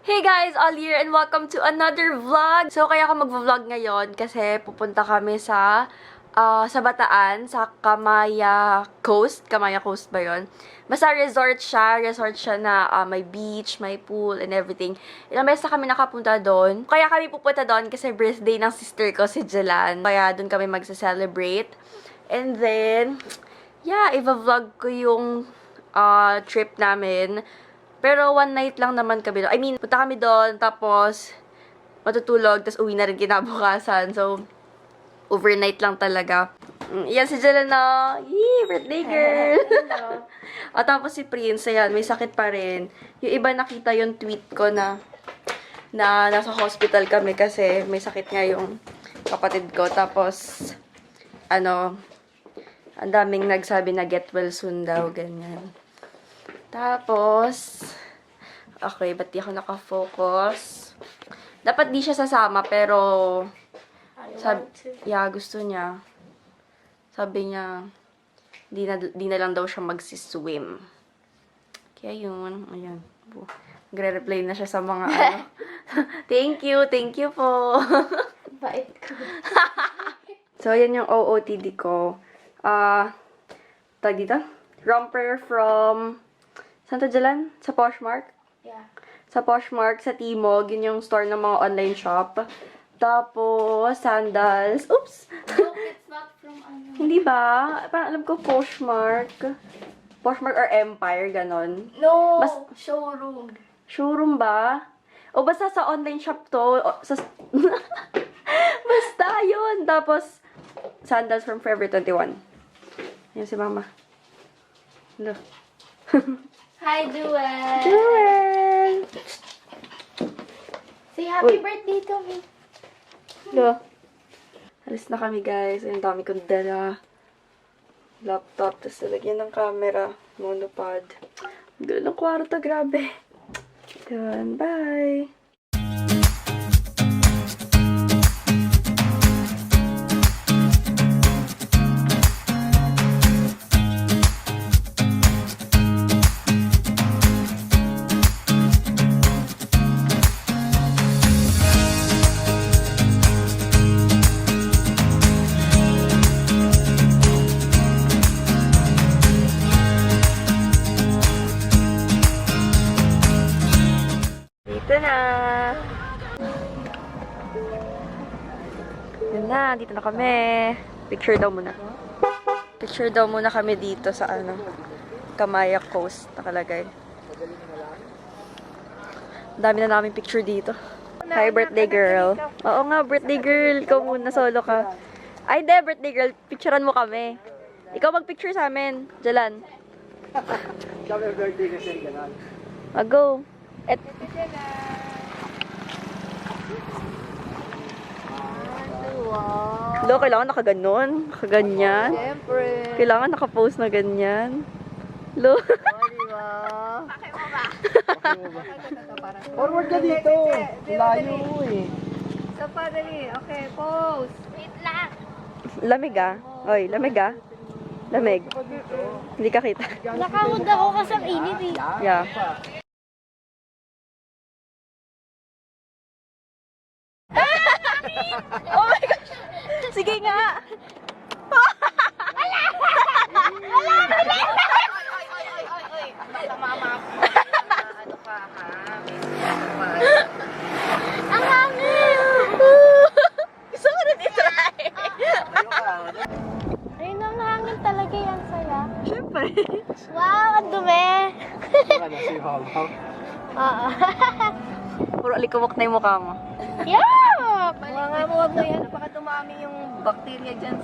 Hey guys, all here and welcome to another vlog. So kaya ako mag-vlog ngayon kasi pupunta kami sa Bataan, sa Kamaya Coast. Kamaya Coast ba yun? Basta resort siya na may beach, may pool and everything. Ilang beses na kami nakapunta doon. Kaya kami pupunta doon kasi birthday ng sister ko si Jelan. Kaya doon kami magsa-celebrate. And then, yeah, i-vlog ko yung trip namin. Pero one night lang naman kami doon. I mean, punta kami doon, tapos matutulog, tapos uwi na rin kinabukasan. So, overnight lang talaga. Yan si Jelena. Yee, birthday girl! At tapos si Prince, ayan, may sakit pa rin. Yung iba nakita yung tweet ko na nasa hospital kami kasi may sakit nga yung kapatid ko. Tapos, ang daming nagsabi na get well soon daw, ganyan. Tapos, okay, ba't di ako nakafocus? Dapat di siya sasama, pero, gusto niya. Sabi niya, di na lang daw siya magsiswim. Kaya yun, ayan. Nagre-reply na siya sa mga thank you po. Bait ko. So, yan yung OOTD ko. Tag dito? Romper from Santa Jalan? Sa Poshmark? Yeah. Sa Poshmark, sa Timog, yun yung store ng mga online shop. Tapos, sandals. Oops! No, it's not from ano. Hindi ba? Parang alam ko Poshmark. Poshmark or Empire, ganon. No, showroom. Showroom ba? O basta sa online shop to. Basta yun. Tapos, sandals from Forever 21. Yan si Mama. Hello. Hi, Jewel. Jewel! Say happy Uy. birthday to me. Hello. Alis na kami, guys. Ang dami kong dala. Laptop. Tapos nalagyan ng camera. Monopod. Ang ganda ng kwarto. Grabe. Done. Bye. Dito na. Yun na, dito na kami. Picture daw muna. Picture daw muna kami dito sa Kamaya Coast nakalagay. Ang dami na namin picture dito. Hi, birthday girl. Oo nga, birthday girl. Ikaw muna, solo ka. Ay, de, birthday girl. Picturean mo kami. Ikaw mag-picture sa amin. Jalan. Sabi birthday kasi gano'n. Go. Wow. Lo, kailangan nakaganon. Nakaganyan. Siyempre. Kailangan naka-pose na ganyan. Lo. Diba? Forward ka dito. Layo eh. So, padali. Okay, pose. Wait lang. Lamig ah. Oy, lamig ah. Lamig. Hindi ka kita. Nakahod ako kasi ang init eh. Yeah. Oh my gosh! Sige nga! Ang hangin! Gusto ko rin itry! Ayun ang hangin talaga yan saya. Siyempre. Wow, ang dumi! Ano si Hong-Hong? Oo. Puro alikawak na yung mukha mo. Yeah! Mga mo, wag na yan. Baka dumami yung bacteria dyan.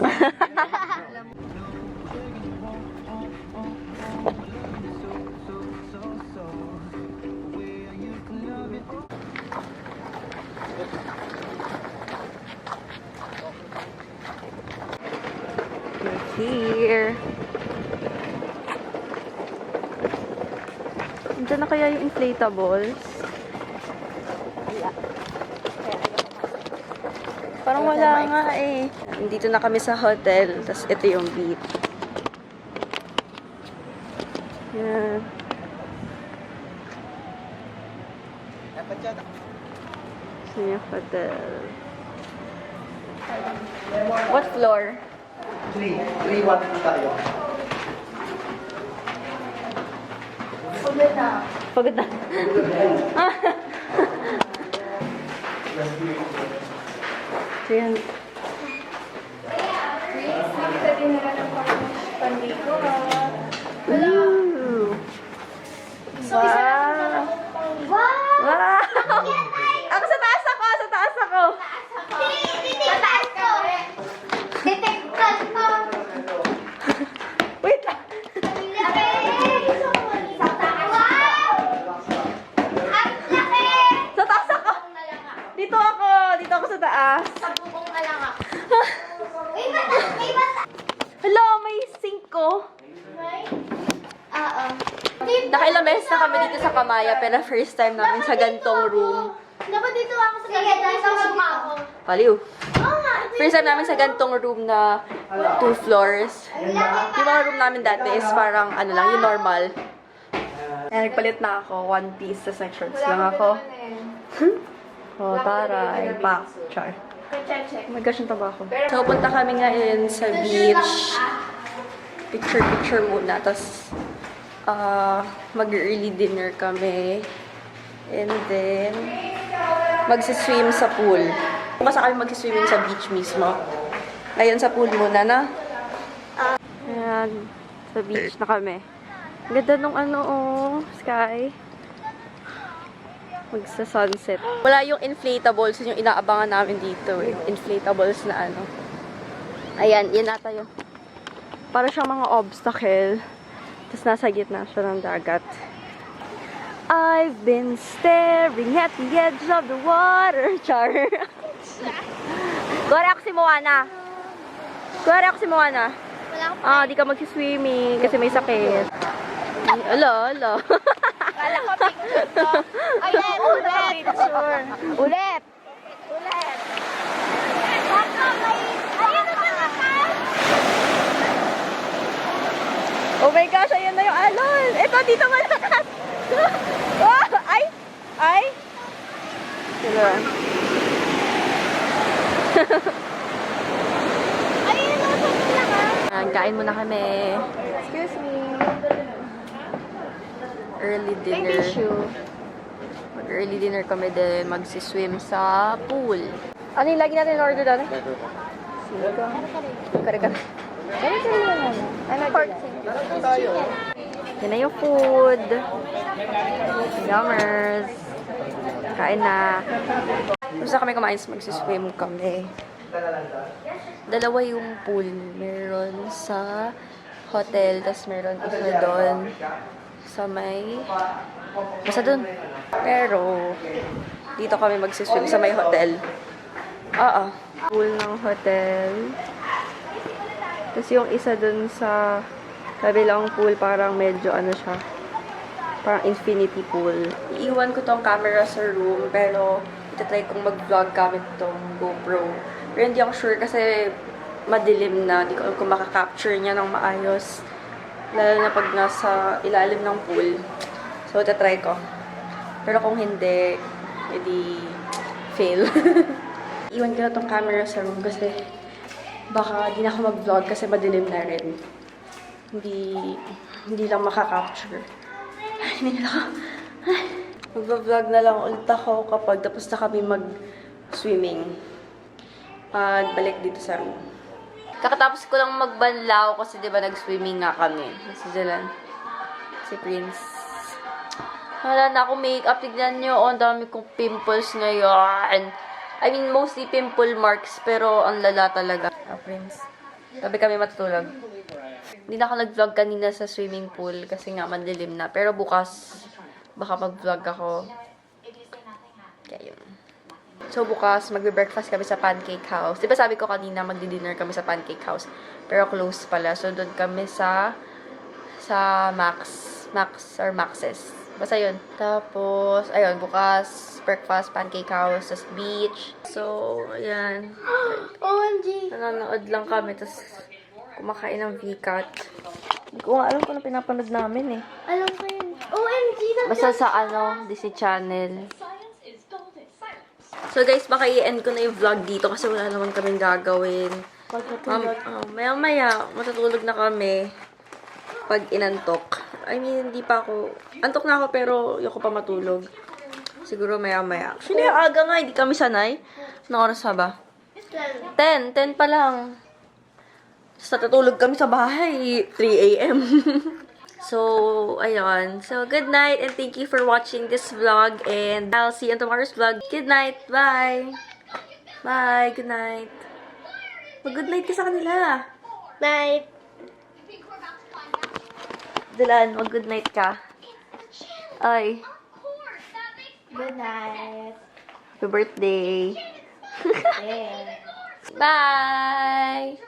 We're here. Diyan na kaya yung inflatables? Parang wala nga eh. Dito na kami sa hotel. Tapos ito yung beach. Yan. Samaya Hotel. What floor? 3, 1 tayo. Pagod na. So yan. Ooh. Wow. Wow. Ako sa taas ako, sa taas ako. Tataas ko! Detektan ko! Wait lang. Ang laki! Wow! Ang laki! Sa taas ako. Dito ako sa taas. Sa bubong na lang ako. May mata! May mata! Hello, may sink ko. Oo. Nakailang beses na kami dito sa Kamaya, pero first time namin sa gantong room. Dapat dito ako sa ganito. Dito ako. Paliw. Oo nga. First time namin sa gantong room na 2 floors. Ang laki Yung mga room namin dati is parang ano lang, yung normal. Kaya nagpalit na ako, one piece, tas nag-shorts lang ako. Oh, taray. Pak. Char. Oh my gosh, yung taba ko. So, punta kami ngayon sa beach. Picture muna. Tapos, mag-early dinner kami. And then, magsiswim sa pool. Bukas kami magsiswimming sa beach mismo. Ngayon sa pool muna na. Ayan, sa beach na kami. Ganda nung sky. Magsa-sunset. Wala yung inflatables, yun yung inaabangan namin dito eh. Inflatables na Ayan, yan ata yun. Para siyang mga obstacle. Tapos nasa gitna siya ng dagat. I've been staring at the edge of the water. Char. Kuwari ako si Moana. Di ka magsiswimming kasi may sakit. Ala. Kala ko picture to. Ulit! Ulit! Ayun na malakas! Oh my gosh, ayan na yung alon. Ito, dito malakas. Oh, ay. Diba? Ayun na sa malakas! Kain muna kami. Excuse me. Early dinner. Mag-early dinner kami din. Magsiswim sa pool. Ano yung lagi natin order doon? Kare-kare. Pork Yan na yung food. Yummers. Kain na. Basta kami kumain, magsiswim kami. Dalawa yung pool. Meron sa hotel, tas meron isa doon sa may... Basta doon. Pero, dito kami magsiswim sa may hotel. Pool ng hotel. Tapos yung isa doon sa kabilang pool, parang medyo siya. Parang infinity pool. Iiwan ko tong camera sa room, pero itatry kong mag-vlog gamit tong GoPro. Pero hindi ako sure kasi madilim na. Hindi ko alam kung makaka-capture niya ng maayos. Lalo na pag nasa ilalim ng pool. So, itatry ko. Pero kung hindi, edi fail. Iwan ko na tong camera sa room kasi baka di na ako mag-vlog kasi madilim na rin. Hindi lang makaka-capture. Hindi na ako. Mag-vlog na lang ulit ako kapag tapos na kami mag-swimming. Pagbalik dito sa room. Kakatapos ko lang magbanlaw kasi diba nag-swimming nga kami. Si Dylan. Si Prince. Wala na akong makeup. Tignan nyo, ang dami kong pimples ngayon. I mean, mostly pimple marks, pero ang lala talaga. Prince. Tabi kami matutulog. Hindi na ako nag-vlog kanina sa swimming pool kasi nga madilim na. Pero bukas, baka mag-vlog ako. Kaya yun. So, bukas, magbe-breakfast kami sa Pancake House. Diba sabi ko kanina, magdi-dinner kami sa Pancake House. Pero close pala. So, doon kami sa Max's. Basta yun. Tapos, ayun, bukas, breakfast, Pancake House, tas beach. So, ayan. OMG! Nanonood lang kami, tas kumakain ng VCAT. Hindi ko nga alam kung ano pinapanood namin eh. Alam ko yun. OMG! Basta sa Disney Channel. So guys, baka i-end ko na yung vlog dito kasi wala naman kaming gagawin. Maya-maya, matutulog na kami pag inantok. I mean, hindi pa ako... Antok na ako pero ayoko pa matulog. Siguro maya-maya. Actually, aga nga, hindi kami sanay. Anong oras na ba? 10 pa lang. Sa tutulog kami sa bahay, 3 a.m. So, ayun. So, good night and thank you for watching this vlog and I'll see you in tomorrow's vlog. Good night. Bye. Bye. Good night. Mag-good night ka sa kanila. Night. Dylan, mag-good night ka. Ay. Good night. Happy birthday. Yeah. Bye.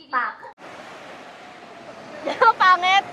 Pak. Pangit.